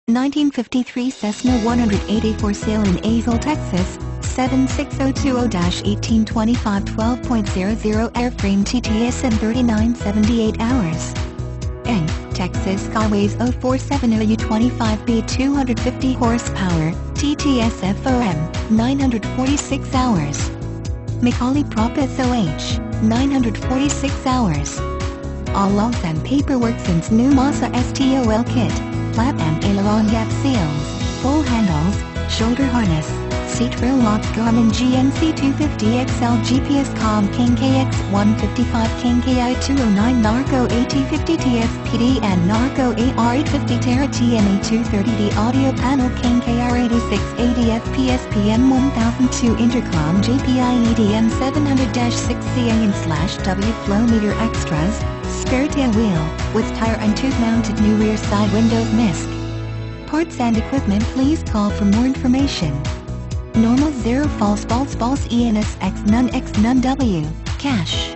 1953 Cessna 180 for sale in Azle, Texas, 76020-1825 12.00 airframe TTS and 3978 hours. N, Texas Skyways 0470U25B 250 horsepower, TTS FOM, 946 hours. Macaulay Prop SOH, 946 hours. All logs and paperwork since new Masa STOL kit, flap and aileron gap seals, full handles, shoulder harness, seat rail locks Garmin GNC250XL GPS Com King KX155 King KI209 Narco AT50 TFPD and Narco AR850 Terra TMA230D audio panel King KR8680 FPS PM1002 Intercom JPI EDM 700-6CAN/W flow meter extras, spare tail wheel, with tire and tube mounted new rear side windows MISC. Parts and equipment please call for more information. Normal 0 false ENS X none W, cash.